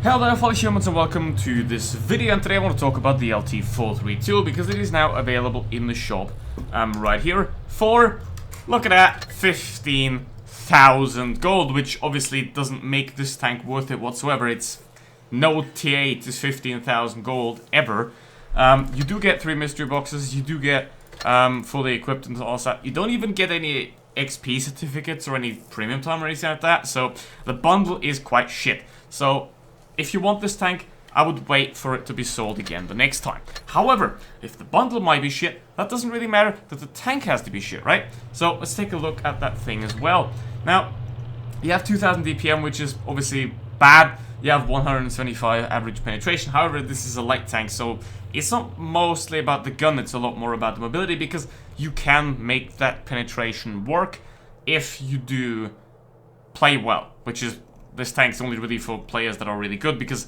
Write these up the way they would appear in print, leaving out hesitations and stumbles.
Hello there fellow humans and welcome to this video, and today I want to talk about the LT432 because it is now available in the shop right here for, look at that, 15,000 gold, which obviously doesn't make this tank worth it whatsoever. It's no T8 is 15,000 gold ever. You do get 3 mystery boxes, you do get fully equipped and all that. You don't even get any XP certificates or any premium time or anything like that, so the bundle is quite shit. So if you want this tank, I would wait for it to be sold again the next time. However, if the bundle might be shit, that doesn't really matter, that the tank has to be shit, right? So let's take a look at that thing as well. Now, you have 2000 DPM, which is obviously bad. You have 175 average penetration. However, this is a light tank, so it's not mostly about the gun, it's a lot more about the mobility, because you can make that penetration work if you do play well, which is, this tank's only really for players that are really good, because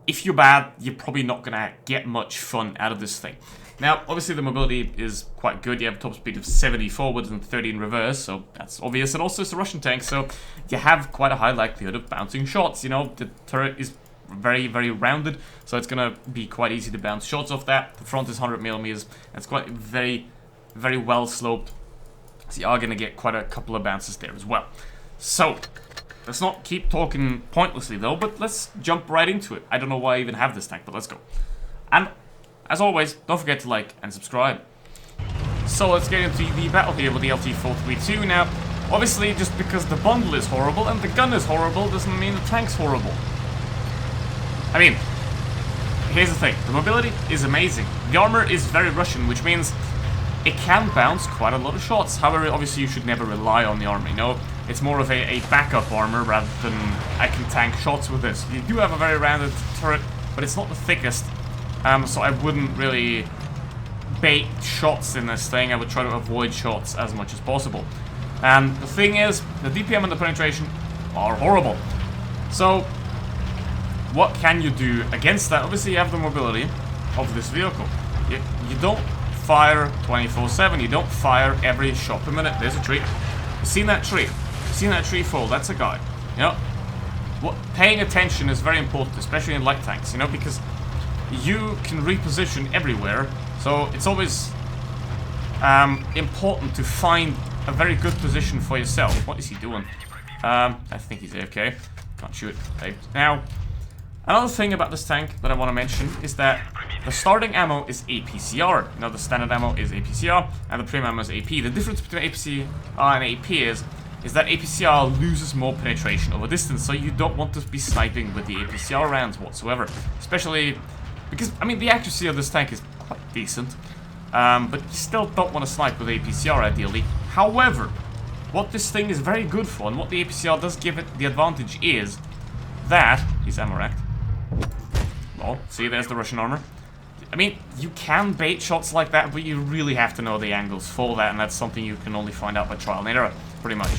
if you're bad, you're probably not gonna get much fun out of this thing. Now, obviously the mobility is quite good. You have a top speed of 70 forwards and 30 in reverse, so that's obvious. And also it's a Russian tank, so you have quite a high likelihood of bouncing shots. You know, the turret is very, very rounded, so it's gonna be quite easy to bounce shots off that. The front is 100mm. It's quite very, very well sloped, so you are gonna get quite a couple of bounces there as well. So let's not keep talking pointlessly though, but let's jump right into it. I don't know why I even have this tank, but let's go. And as always, don't forget to like and subscribe. So let's get into the battle here with the LT432. Now, obviously, just because the bundle is horrible and the gun is horrible doesn't mean the tank's horrible. I mean, here's the thing. The mobility is amazing. The armor is very Russian, which means it can bounce quite a lot of shots. However, obviously you should never rely on the armor, you know? It's more of a backup armor rather than I can tank shots with this. You do have a very rounded turret, but it's not the thickest. So I wouldn't really bait shots in this thing. I would try to avoid shots as much as possible. And the thing is, the DPM and the penetration are horrible. So what can you do against that? Obviously you have the mobility of this vehicle. You don't fire 24/7. You don't fire every shot per minute. There's a tree. You've seen that tree. You've seen that tree fall. That's a guy. You know, paying attention is very important, especially in light tanks, you know, because you can reposition everywhere. So it's always important to find a very good position for yourself. What is he doing? I think he's AFK. Can't shoot. Okay. Now, another thing about this tank that I want to mention is that the starting ammo is APCR. You know, the standard ammo is APCR, and the premium ammo is AP. The difference between APCR and AP is that APCR loses more penetration over distance, so you don't want to be sniping with the APCR rounds whatsoever. Especially because, I mean, the accuracy of this tank is quite decent, but you still don't want to snipe with APCR ideally. However, what this thing is very good for, and what the APCR does give it the advantage is that he's ammo racked. Well, see, there's the Russian armor. I mean, you can bait shots like that, but you really have to know the angles for that, and that's something you can only find out by trial and error, pretty much.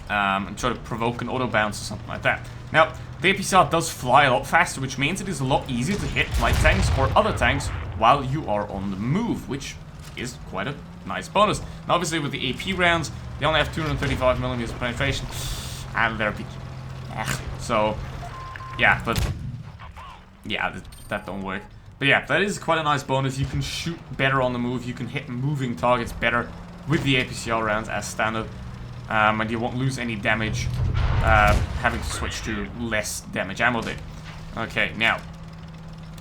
And try to provoke an auto bounce or something like that. Now, the APCR does fly a lot faster, which means it is a lot easier to hit light tanks or other tanks while you are on the move, which is quite a nice bonus. Now, obviously, with the AP rounds, they only have 235mm of penetration, and they're peak. So, yeah, but yeah, that don't work. But yeah, that is quite a nice bonus. You can shoot better on the move. You can hit moving targets better with the APCR rounds as standard. And you won't lose any damage having to switch to less damage ammo there. Okay, now,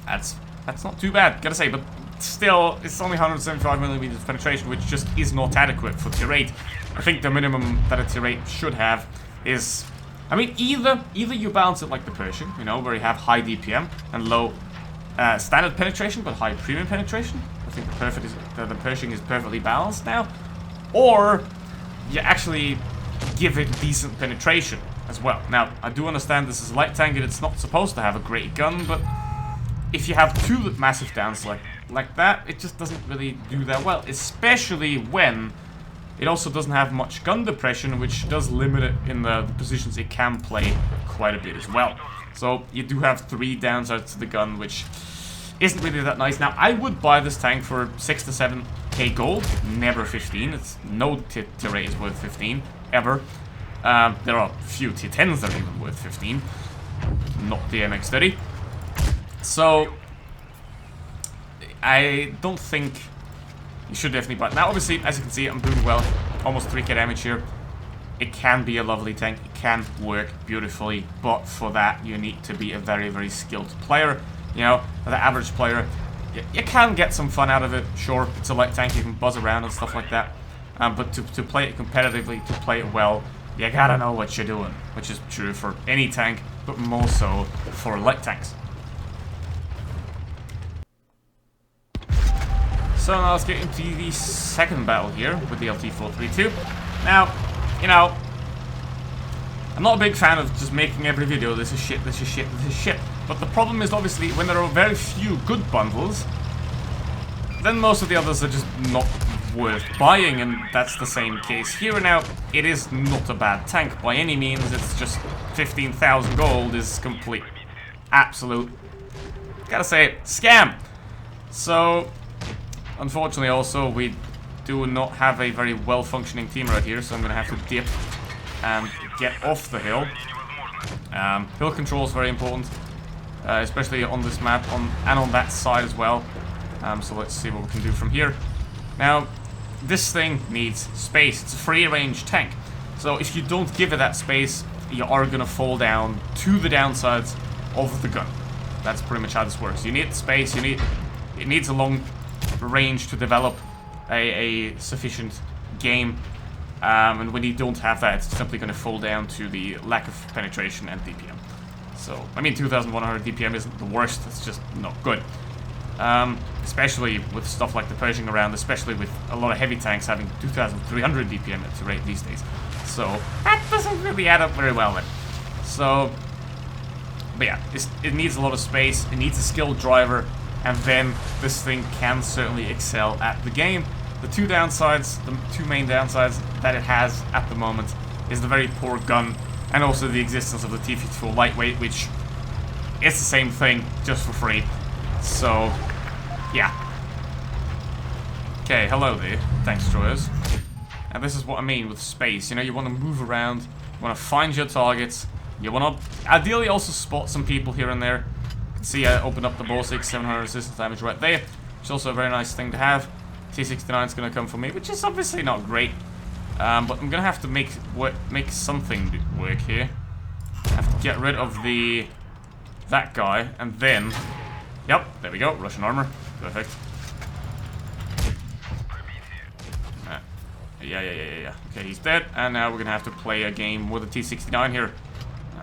that's not too bad, gotta say, but still, it's only 175mm of penetration, which just is not adequate for tier 8. I think the minimum that a tier 8 should have is, I mean, either you balance it like the Pershing, you know, where you have high DPM and low standard penetration, but high premium penetration. I think the Pershing is perfectly balanced now. Or you actually give it decent penetration as well. Now, I do understand this is a light tank and it's not supposed to have a great gun, but if you have 2 massive downs like that, it just doesn't really do that well, especially when it also doesn't have much gun depression, which does limit it in the positions it can play quite a bit as well. So you do have 3 downs out to the gun, which isn't really that nice. Now, I would buy this tank for 6 to 7k gold, never 15. It's no tier 8 is worth 15 ever. There are a few tier 10s that are even worth 15. not the MX-30. So, I don't think you should definitely buy it. Now, obviously, as you can see, I'm doing well. Almost 3k damage here. It can be a lovely tank. It can work beautifully. But for that, you need to be a very, very skilled player. You know, the average player, you can get some fun out of it. Sure, it's a light tank. You can buzz around and stuff like that. But to play it competitively, to play it well, you gotta know what you're doing. Which is true for any tank, but more so for light tanks. So now let's get into the second battle here with the LT-432. Now, you know, I'm not a big fan of just making every video, this is shit, this is shit, this is shit. But the problem is obviously when there are very few good bundles, then most of the others are just not worth buying, and that's the same case here. Now, it is not a bad tank by any means, it's just 15,000 gold is complete, absolute, gotta say, scam. So, unfortunately also, we do not have a very well-functioning team right here, so I'm going to have to dip and get off the hill. Hill control is very important, especially on this map, and on that side as well. So let's see what we can do from here. Now, this thing needs space. It's a free-range tank. So if you don't give it that space, you are going to fall down to the downsides of the gun. That's pretty much how this works. You need space, it needs a long range to develop a sufficient game, and when you don't have that, it's simply going to fall down to the lack of penetration and DPM. So, I mean, 2100 DPM isn't the worst, it's just not good. Especially with stuff like the Pershing around, especially with a lot of heavy tanks having 2300 DPM at the rate these days. So, that doesn't really add up very well then. So, but yeah, it needs a lot of space, it needs a skilled driver, and then this thing can certainly excel at the game. The two downsides, the two main downsides that it has at the moment is the very poor gun, and also the existence of the T-54 lightweight, which is the same thing, just for free. So, yeah. Okay, hello there, tank destroyers. And this is what I mean with space. You know, you want to move around, you want to find your targets, you want to ideally also spot some people here and there. See, I opened up the ball 6, 700 resistance damage right there, which is also a very nice thing to have. T69 is going to come for me, which is obviously not great, but I'm going to have to make something work here. I have to get rid of that guy, and then, yep, there we go, Russian armor, perfect. Yeah. Okay, he's dead, and now we're going to have to play a game with a T69 here.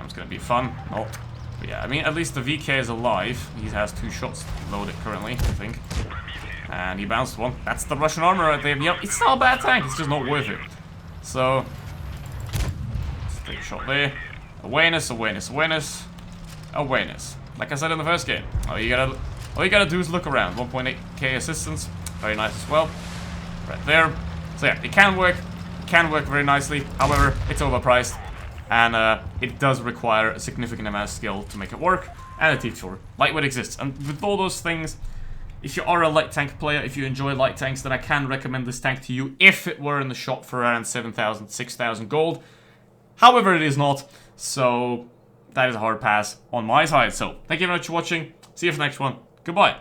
It's going to be fun. Oh. But yeah, I mean, at least the VK is alive. He has 2 shots loaded currently, I think. And he bounced one. That's the Russian armor right there. Yep, it's not a bad tank, it's just not worth it. So, let's take a shot there. Awareness. Like I said in the first game, all you gotta do is look around. 1.8k assistance, very nice as well. Right there. So yeah, it can work very nicely. However, it's overpriced. And it does require a significant amount of skill to make it work, and a T4 lightweight exists. And with all those things, if you are a light tank player, if you enjoy light tanks, then I can recommend this tank to you if it were in the shop for around 7,000, 6,000 gold. However, it is not, so that is a hard pass on my side. So, thank you very much for watching, see you for the next one, goodbye.